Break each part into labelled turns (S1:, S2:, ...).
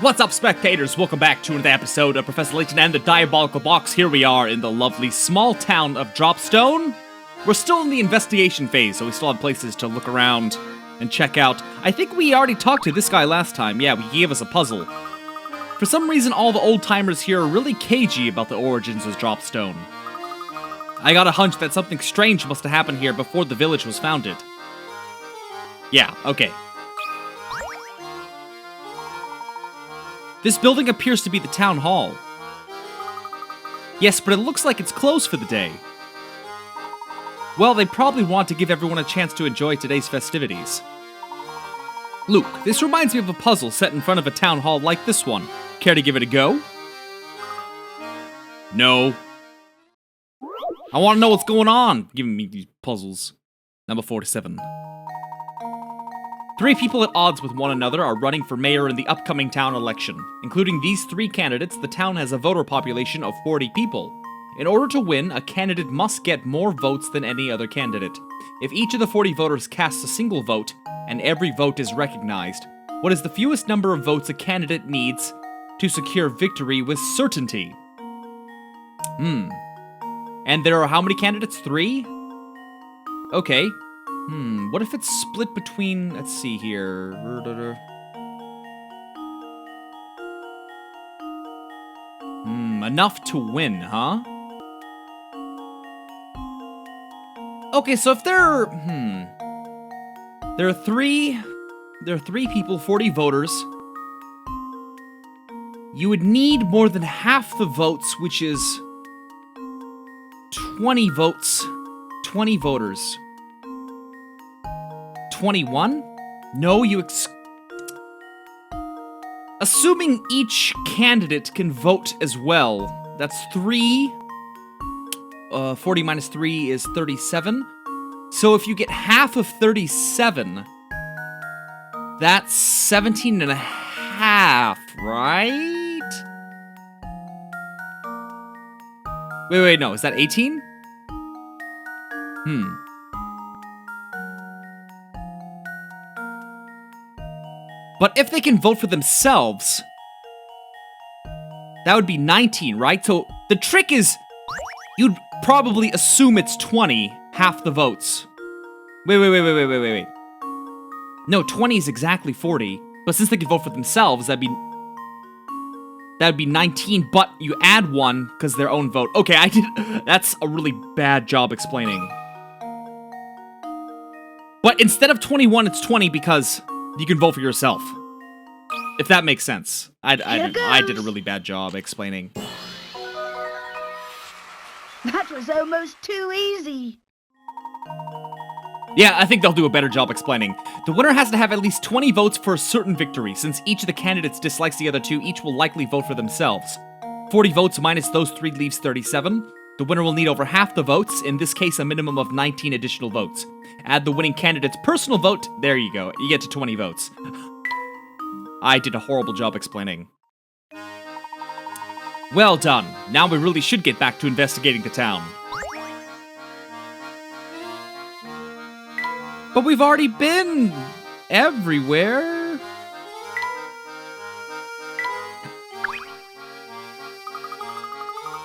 S1: What's up, spectators? Welcome back to another episode of Professor Layton and the Diabolical Box. Here we are in the lovely small town of Dropstone. We're still in the investigation phase, so we still have places to look around and check out. I think we already talked to this guy last time. Yeah, he gave us a puzzle. For some reason, all the old-timers here are really cagey about the origins of Dropstone. I got a hunch that something strange must have happened here before the village was founded. Yeah, okay. This building appears to be the town hall. Yes, but it looks like it's closed for the day. Well, they probably want to give everyone a chance to enjoy today's festivities. Luke, this reminds me of a puzzle set in front of a town hall like this one. Care to give it a go? No. I want to know what's going on, giving me these puzzles. Number 47. 3 people at odds with one another are running for mayor in the upcoming town election. Including these 3 candidates, the town has a voter population of 40 people. In order to win, a candidate must get more votes than any other candidate. If each of the 40 voters casts a single vote, and every vote is recognized, what is the fewest number of votes a candidate needs to secure victory with certainty? And there are how many candidates? 3? Okay. What if it's split between, let's see here. Enough to win, huh? Okay, so if there are, there are 3 people, 40 voters. You would need more than half the votes, which is 20 votes, 20 voters. 21? No, assuming each candidate can vote as well, that's 3. 40 minus 3 is 37. So if you get half of 37, that's 17 and a half, right? Wait, no, is that 18? But if they can vote for themselves, that would be 19, right? So the trick is, you'd probably assume it's 20, half the votes. Wait. No, 20 is exactly 40. But since they can vote for themselves, that'd be 19, but you add 1 because their own vote. Okay, that's a really bad job explaining. But instead of 21, it's 20 because you can vote for yourself. If that makes sense. I did a really bad job explaining.
S2: That was almost too easy.
S1: Yeah, I think they'll do a better job explaining. The winner has to have at least 20 votes for a certain victory. Since each of the candidates dislikes the other 2, each will likely vote for themselves. 40 votes minus those 3 leaves 37. The winner will need over half the votes, in this case a minimum of 19 additional votes. Add the winning candidate's personal vote, there you go, you get to 20 votes. I did a horrible job explaining. Well done. Now we really should get back to investigating the town. But we've already been everywhere.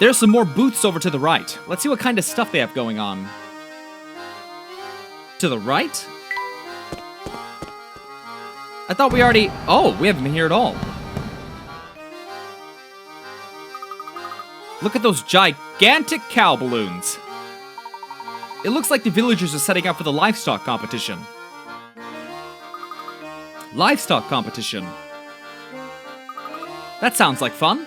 S1: There's some more booths over to the right. Let's see what kind of stuff they have going on. To the right? I thought we already... Oh, we haven't been here at all. Look at those gigantic cow balloons. It looks like the villagers are setting up for the livestock competition. Livestock competition. That sounds like fun.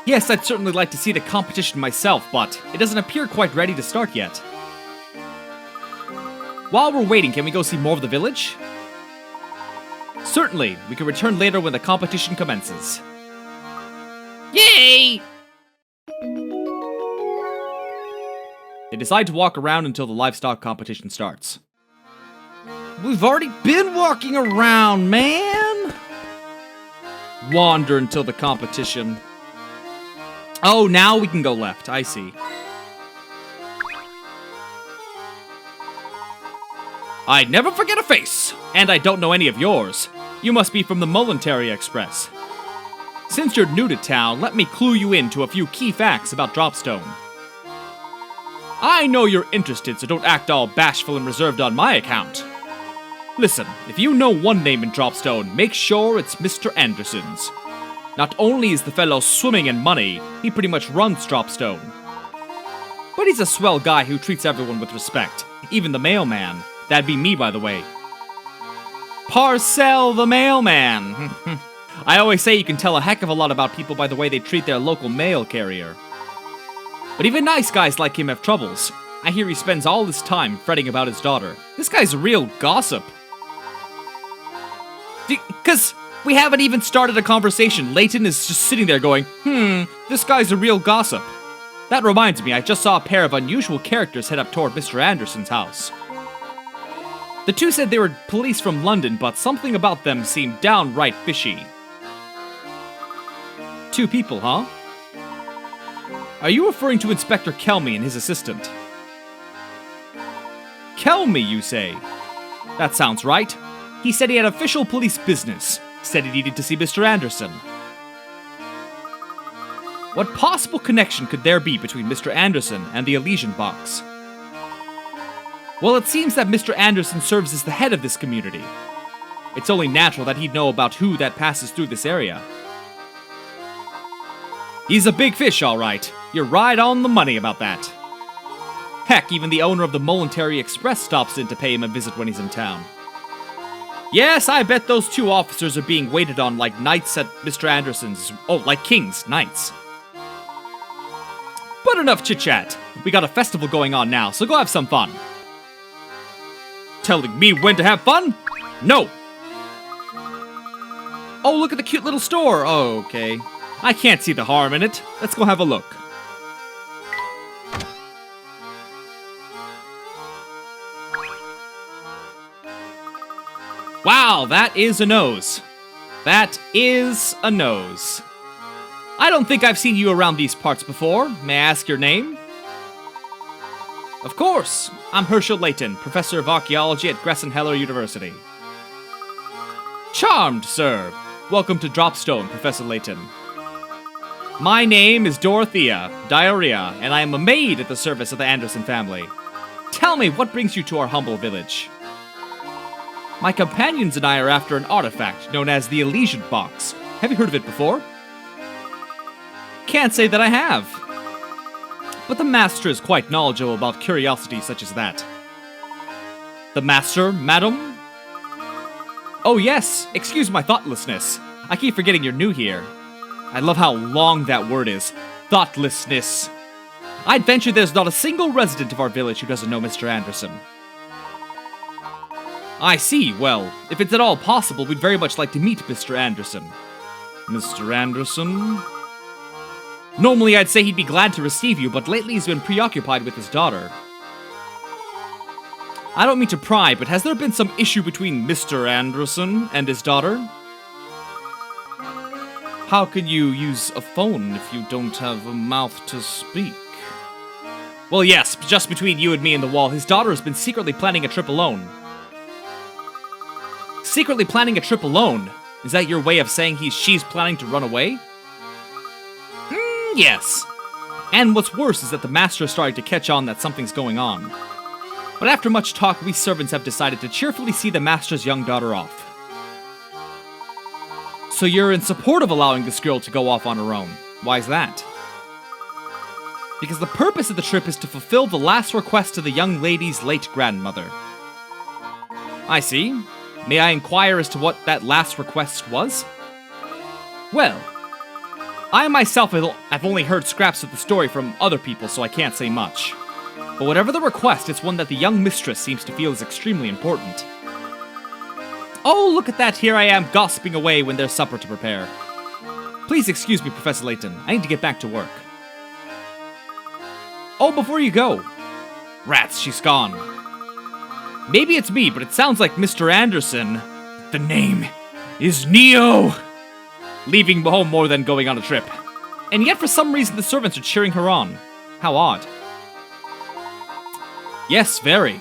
S1: Yes, I'd certainly like to see the competition myself, but it doesn't appear quite ready to start yet. While we're waiting, can we go see more of the village? Certainly, we can return later when the competition commences. Yay! They decide to walk around until the livestock competition starts. We've already been walking around, man! Wander until the competition. Oh, now we can go left. I see. I'd never forget a face, and I don't know any of yours. You must be from the Voluntary Express. Since you're new to town, let me clue you in to a few key facts about Dropstone. I know you're interested, so don't act all bashful and reserved on my account. Listen, if you know one name in Dropstone, make sure it's Mr. Anderson's. Not only is the fellow swimming in money, he pretty much runs Dropstone. But he's a swell guy who treats everyone with respect, even the mailman. That'd be me, by the way. Parcel the mailman. I always say you can tell a heck of a lot about people by the way they treat their local mail carrier. But even nice guys like him have troubles. I hear he spends all his time fretting about his daughter. This guy's a real gossip. Because we haven't even started a conversation. Layton is just sitting there going, this guy's a real gossip. That reminds me, I just saw a pair of unusual characters head up toward Mr. Anderson's house. The two said they were police from London, but something about them seemed downright fishy. Two people, huh? Are you referring to Inspector Kelmy and his assistant? Kelmy, you say? That sounds right. He said he had official police business. Said he needed to see Mr. Anderson. What possible connection could there be between Mr. Anderson and the Elysian Box? Well, it seems that Mr. Anderson serves as the head of this community. It's only natural that he'd know about who that passes through this area. He's a big fish, all right. You're right on the money about that. Heck, even the owner of the Voluntary Express stops in to pay him a visit when he's in town. Yes, I bet those two officers are being waited on like knights at Mr. Anderson's. Oh, like kings, knights. But enough chit-chat. We got a festival going on now, so go have some fun. Telling me when to have fun? No! Oh, look at the cute little store. Oh, okay. I can't see the harm in it. Let's go have a look. Wow, that is a nose. That is a nose. I don't think I've seen you around these parts before. May I ask your name? Of course. I'm Herschel Layton, Professor of Archaeology at Gressenheller University. Charmed, sir. Welcome to Dropstone, Professor Layton. My name is Dorothea, Diarrhea, and I am a maid at the service of the Anderson family. Tell me, what brings you to our humble village? My companions and I are after an artifact known as the Elysian Box. Have you heard of it before? Can't say that I have. But the Master is quite knowledgeable about curiosities such as that. The Master, madam? Oh yes, excuse my thoughtlessness. I keep forgetting you're new here. I love how long that word is. Thoughtlessness. I'd venture there's not a single resident of our village who doesn't know Mr. Anderson. I see. Well, if it's at all possible, we'd very much like to meet Mr. Anderson. Mr. Anderson? Normally I'd say he'd be glad to receive you, but lately he's been preoccupied with his daughter. I don't mean to pry, but has there been some issue between Mr. Anderson and his daughter? How can you use a phone if you don't have a mouth to speak? Well, yes, just between you and me and the wall, his daughter has been secretly planning a trip alone. Secretly planning a trip alone? Is that your way of saying she's planning to run away? Yes. And what's worse is that the Master is starting to catch on that something's going on. But after much talk, we servants have decided to cheerfully see the Master's young daughter off. So you're in support of allowing this girl to go off on her own. Why is that? Because the purpose of the trip is to fulfill the last request of the young lady's late grandmother. I see. May I inquire as to what that last request was? Well, I myself have only heard scraps of the story from other people, so I can't say much. But whatever the request, it's one that the young mistress seems to feel is extremely important. Oh, look at that, here I am gossiping away when there's supper to prepare. Please excuse me, Professor Layton, I need to get back to work. Oh, before you go. Rats, she's gone. Maybe it's me, but it sounds like Mr. Anderson. The name is Neo. Leaving home more than going on a trip. And yet for some reason the servants are cheering her on. How odd. Yes, very.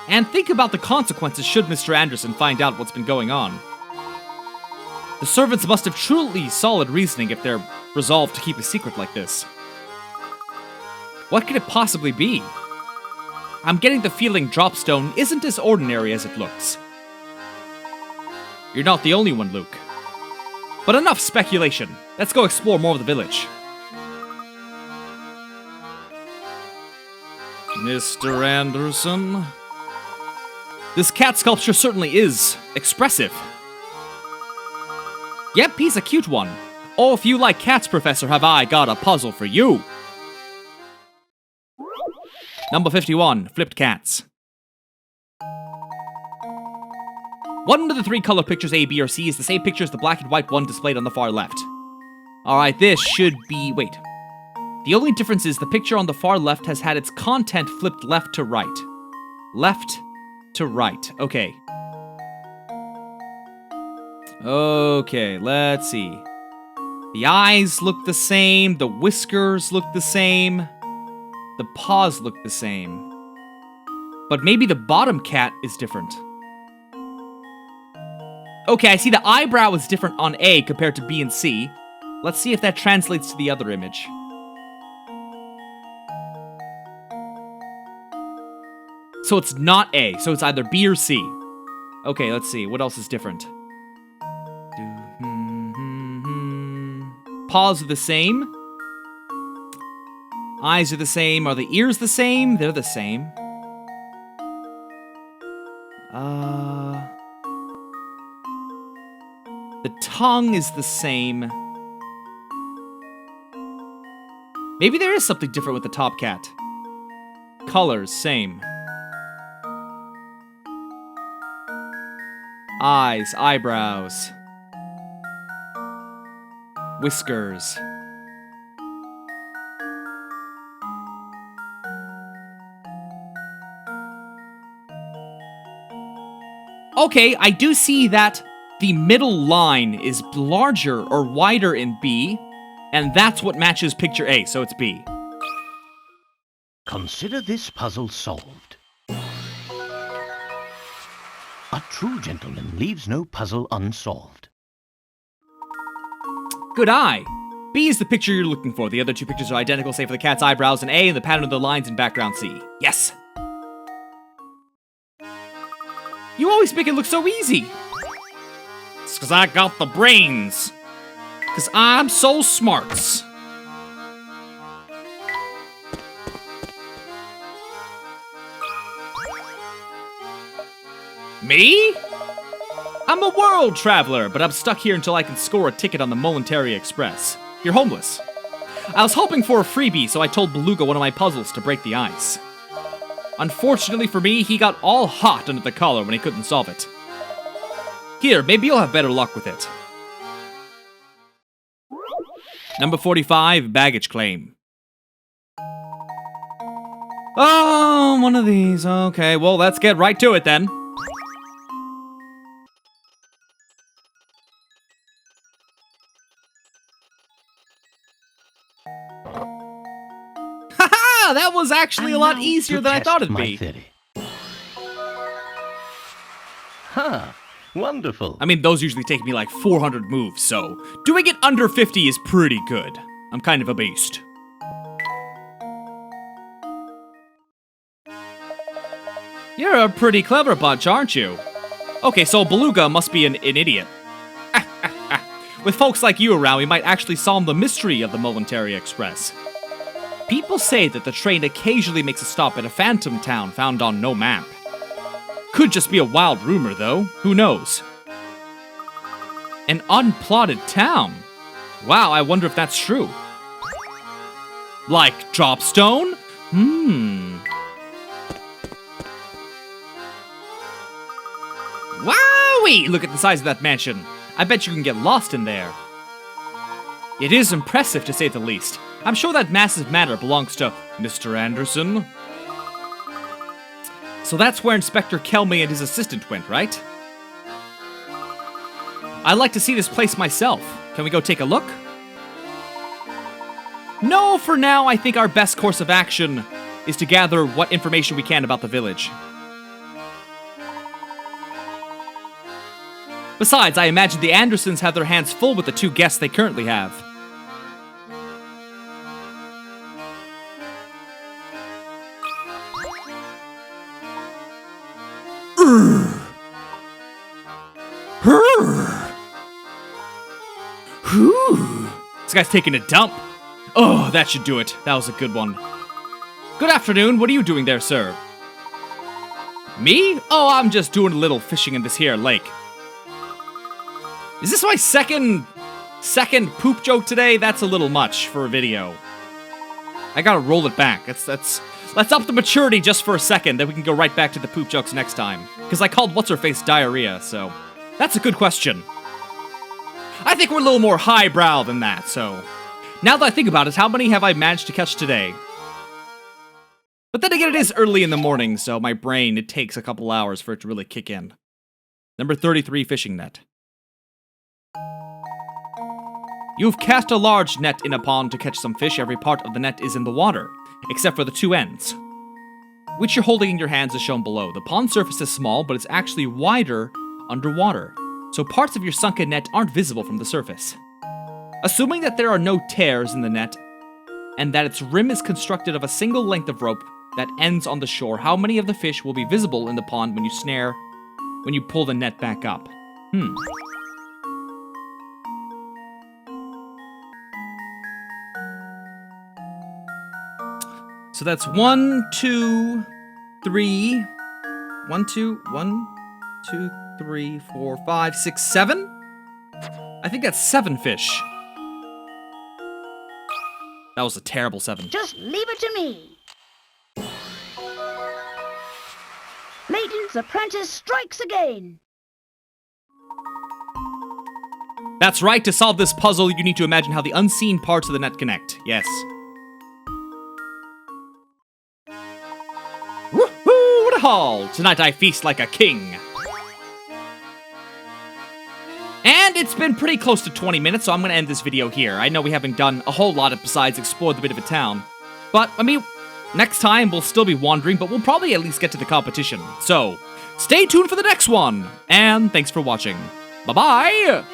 S1: And think about the consequences should Mr. Anderson find out what's been going on. The servants must have truly solid reasoning if they're resolved to keep a secret like this. What could it possibly be? I'm getting the feeling Dropstone isn't as ordinary as it looks. You're not the only one, Luke. But enough speculation. Let's go explore more of the village. Mr. Anderson. This cat sculpture certainly is expressive. Yep, he's a cute one. Oh, if you like cats, Professor, have I got a puzzle for you. Number 51, Flipped Cats. One of the three color pictures A, B, or C is the same picture as the black and white one displayed on the far left. Alright, this should be... wait. The only difference is the picture on the far left has had its content flipped left to right. Left to right. Okay. Okay, let's see. The eyes look the same, the whiskers look the same, the paws look the same. But maybe the bottom cat is different. Okay, I see the eyebrow is different on A compared to B and C. Let's see if that translates to the other image. So it's not A, so it's either B or C. Okay, let's see, what else is different? Paws are the same. Eyes are the same. Are the ears the same? They're the same. The tongue is the same. Maybe there is something different with the top cat. Colors, same. Eyes, eyebrows. Whiskers. Okay, I do see that the middle line is larger or wider in B, and that's what matches picture A, so it's B.
S3: Consider this puzzle solved. A true gentleman leaves no puzzle unsolved.
S1: Good eye. B is the picture you're looking for. The other two pictures are identical, save for the cat's eyebrows in A and the pattern of the lines in background C. Yes! You always make it look so easy! It's 'cause I got the brains. 'Cause I'm so smarts. Me? I'm a world traveler, but I'm stuck here until I can score a ticket on the Momentary Express. You're homeless. I was hoping for a freebie, so I told Beluga one of my puzzles to break the ice. Unfortunately for me, he got all hot under the collar when he couldn't solve it. Here, maybe you'll have better luck with it. Number 45, Baggage Claim. Oh, one of these. Okay, well, let's get right to it then. Haha! That was actually a lot easier than I thought it'd be.
S3: Theory. Huh. Wonderful.
S1: I mean, those usually take me like 400 moves, so doing it under 50 is pretty good. I'm kind of a beast. You're a pretty clever bunch, aren't you? Okay, so Beluga must be an idiot. With folks like you around, we might actually solve the mystery of the Momentary Express. People say that the train occasionally makes a stop at a phantom town found on no map. Could just be a wild rumor, though. Who knows? An unplotted town? Wow, I wonder if that's true. Like Dropstone? Wowee! Look at the size of that mansion. I bet you can get lost in there. It is impressive, to say the least. I'm sure that massive matter belongs to Mr. Anderson. So that's where Inspector Kelmy and his assistant went, right? I'd like to see this place myself. Can we go take a look? No, for now, I think our best course of action is to gather what information we can about the village. Besides, I imagine the Andersons have their hands full with the 2 guests they currently have. This guy's taking a dump. Oh, that should do it. That was a good one. Good afternoon. What are you doing there, sir? Me? Oh, I'm just doing a little fishing in this here lake. Is this my second poop joke today? That's a little much for a video. I gotta roll it back. Let's up the maturity just for a second, then we can go right back to the poop jokes next time. Because I called what's-her-face diarrhea, so that's a good question. I think we're a little more highbrow than that, so... Now that I think about it, how many have I managed to catch today? But then again, it is early in the morning, so my brain, it takes a couple hours for it to really kick in. Number 33, fishing net. You've cast a large net in a pond to catch some fish. Every part of the net is in the water, except for the 2 ends, which you're holding in your hands as shown below. The pond surface is small, but it's actually wider underwater, so parts of your sunken net aren't visible from the surface. Assuming that there are no tears in the net, and that its rim is constructed of a single length of rope that ends on the shore, how many of the fish will be visible in the pond when you pull the net back up? So that's 1, 2, 3, 1, 2, 3, 4, 5, 6, 7? I think that's 7 fish. That was a terrible 7.
S2: Just leave it to me. Layton's apprentice strikes again.
S1: That's right, to solve this puzzle, you need to imagine how the unseen parts of the net connect. Yes. Woohoo! What a haul! Tonight I feast like a king. And it's been pretty close to 20 minutes, so I'm going to end this video here. I know we haven't done a whole lot besides explore the bit of a town. But, I mean, next time we'll still be wandering, but we'll probably at least get to the competition. So, stay tuned for the next one! And thanks for watching. Bye-bye!